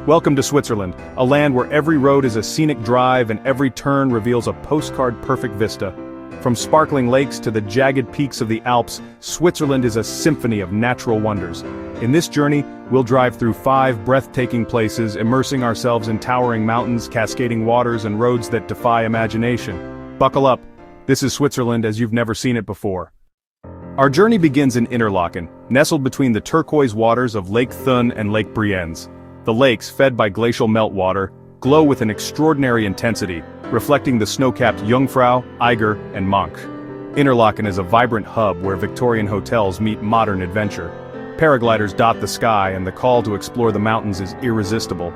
Welcome to Switzerland, a land where every road is a scenic drive and every turn reveals a postcard-perfect vista. From sparkling lakes to the jagged peaks of the Alps, Switzerland is a symphony of natural wonders. In this journey, we'll drive through 5 breathtaking places, immersing ourselves in towering mountains, cascading waters, and roads that defy imagination. Buckle up. This is Switzerland as you've never seen it before. Our journey begins in Interlaken, nestled between the turquoise waters of Lake Thun and Lake Brienz. The lakes, fed by glacial meltwater, glow with an extraordinary intensity, reflecting the snow-capped Jungfrau, Eiger, and Monch. Interlaken is a vibrant hub where Victorian hotels meet modern adventure. Paragliders dot the sky and the call to explore the mountains is irresistible.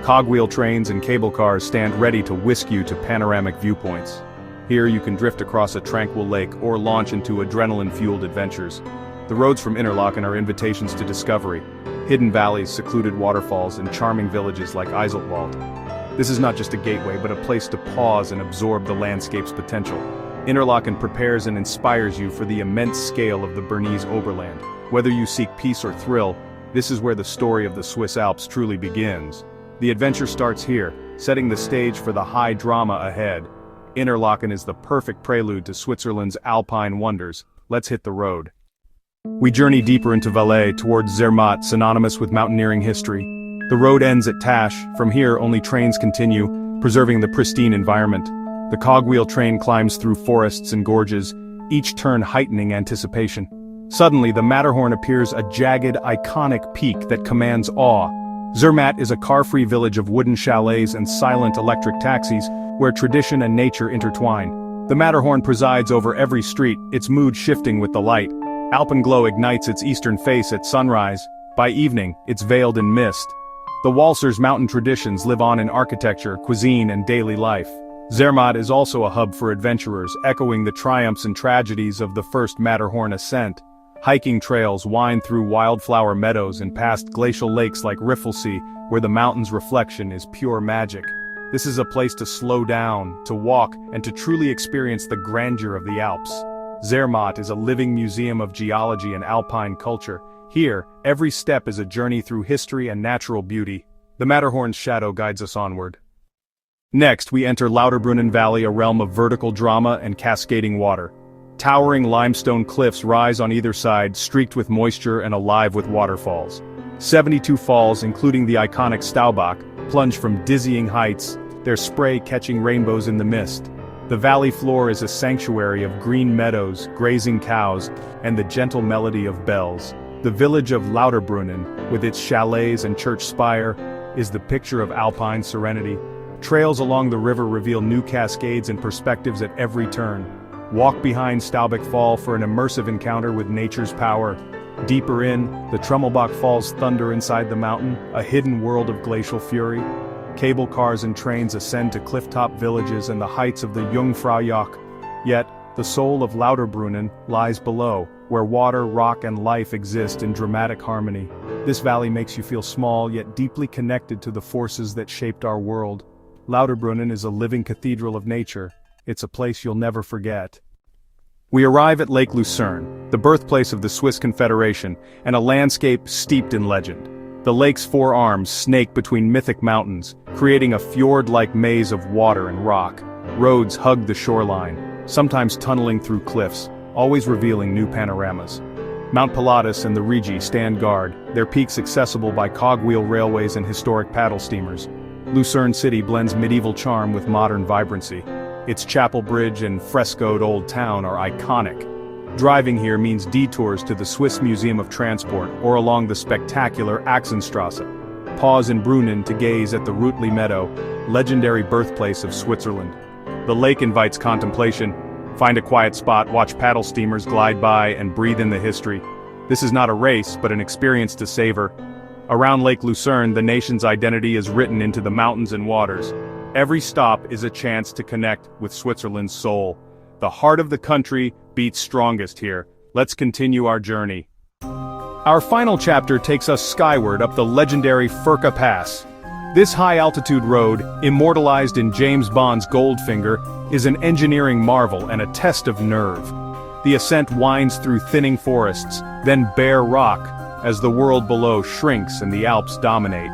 Cogwheel trains and cable cars stand ready to whisk you to panoramic viewpoints. Here you can drift across a tranquil lake or launch into adrenaline-fueled adventures. The roads from Interlaken are invitations to discovery. Hidden valleys, secluded waterfalls, and charming villages like Eiselwald. This is not just a gateway, but a place to pause and absorb the landscape's potential. Interlaken prepares and inspires you for the immense scale of the Bernese Oberland. Whether you seek peace or thrill, this is where the story of the Swiss Alps truly begins. The adventure starts here, setting the stage for the high drama ahead. Interlaken is the perfect prelude to Switzerland's alpine wonders. Let's hit the road. We journey deeper into Valais towards Zermatt, synonymous with mountaineering history. The road ends at Tasch. From here only trains continue, preserving the pristine environment. The cogwheel train climbs through forests and gorges, each turn heightening anticipation. Suddenly the Matterhorn appears, a jagged, iconic peak that commands awe. Zermatt is a car-free village of wooden chalets and silent electric taxis, where tradition and nature intertwine. The Matterhorn presides over every street, its mood shifting with the light. Alpenglow ignites its eastern face at sunrise. By evening, it's veiled in mist. The Walser's mountain traditions live on in architecture, cuisine, and daily life. Zermatt is also a hub for adventurers, echoing the triumphs and tragedies of the first Matterhorn ascent. Hiking trails wind through wildflower meadows and past glacial lakes like Riffelsee, where the mountain's reflection is pure magic. This is a place to slow down, to walk, and to truly experience the grandeur of the Alps. Zermatt is a living museum of geology and alpine culture. Here, every step is a journey through history and natural beauty. The Matterhorn's shadow guides us onward. Next, we enter Lauterbrunnen Valley, a realm of vertical drama and cascading water. Towering limestone cliffs rise on either side, streaked with moisture and alive with waterfalls. 72 falls, including the iconic Staubach, plunge from dizzying heights, their spray catching rainbows in the mist. The valley floor is a sanctuary of green meadows, grazing cows, and the gentle melody of bells. The village of Lauterbrunnen, with its chalets and church spire, is the picture of alpine serenity. Trails along the river reveal new cascades and perspectives at every turn. Walk behind Staubach Fall for an immersive encounter with nature's power. Deeper in, the Trummelbach Falls thunder inside the mountain, a hidden world of glacial fury. Cable cars and trains ascend to clifftop villages and the heights of the Jungfraujoch. Yet, the soul of Lauterbrunnen lies below, where water, rock, and life exist in dramatic harmony. This valley makes you feel small yet deeply connected to the forces that shaped our world. Lauterbrunnen is a living cathedral of nature. It's a place you'll never forget. We arrive at Lake Lucerne, the birthplace of the Swiss Confederation, and a landscape steeped in legend. The lake's 4 arms snake between mythic mountains, creating a fjord-like maze of water and rock. Roads hug the shoreline, sometimes tunneling through cliffs, always revealing new panoramas. Mount Pilatus and the Rigi stand guard, their peaks accessible by cogwheel railways and historic paddle steamers. Lucerne City blends medieval charm with modern vibrancy. Its chapel bridge and frescoed old town are iconic. Driving here means detours to the Swiss Museum of Transport or along the spectacular Axenstrasse. Pause in Brunnen to gaze at the Rütli Meadow, legendary birthplace of Switzerland. The lake invites contemplation. Find a quiet spot, watch paddle steamers glide by, and breathe in the history. This is not a race, but an experience to savor. Around Lake Lucerne, the nation's identity is written into the mountains and waters. Every stop is a chance to connect with Switzerland's soul. The heart of the country beats strongest here. Let's continue our journey. Our final chapter takes us skyward up the legendary Furka Pass. This high-altitude road, immortalized in James Bond's Goldfinger, is an engineering marvel and a test of nerve. The ascent winds through thinning forests, then bare rock, as the world below shrinks and the Alps dominate.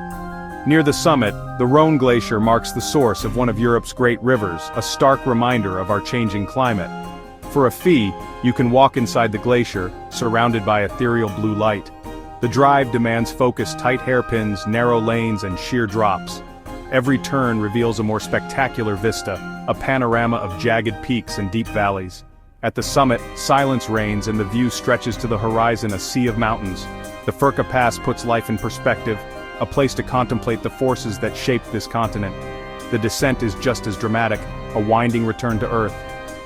Near the summit, the Rhone Glacier marks the source of one of Europe's great rivers, a stark reminder of our changing climate. For a fee, you can walk inside the glacier, surrounded by ethereal blue light. The drive demands focus: tight hairpins, narrow lanes, and sheer drops. Every turn reveals a more spectacular vista, a panorama of jagged peaks and deep valleys. At the summit, silence reigns and the view stretches to the horizon, a sea of mountains. The Furka Pass puts life in perspective, a place to contemplate the forces that shaped this continent. The descent is just as dramatic, a winding return to Earth.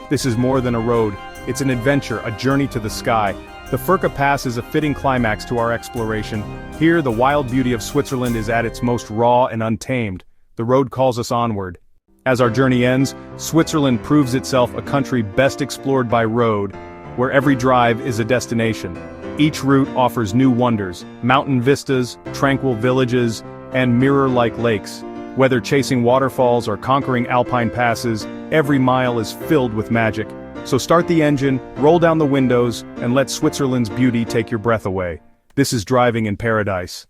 This is more than a road, it's an adventure, a journey to the sky. The Furka Pass is a fitting climax to our exploration. Here, the wild beauty of Switzerland is at its most raw and untamed. The road calls us onward. As our journey ends, Switzerland proves itself a country best explored by road, where every drive is a destination. Each route offers new wonders: mountain vistas, tranquil villages, and mirror-like lakes. Whether chasing waterfalls or conquering alpine passes, every mile is filled with magic. So start the engine, roll down the windows, and let Switzerland's beauty take your breath away. This is driving in paradise.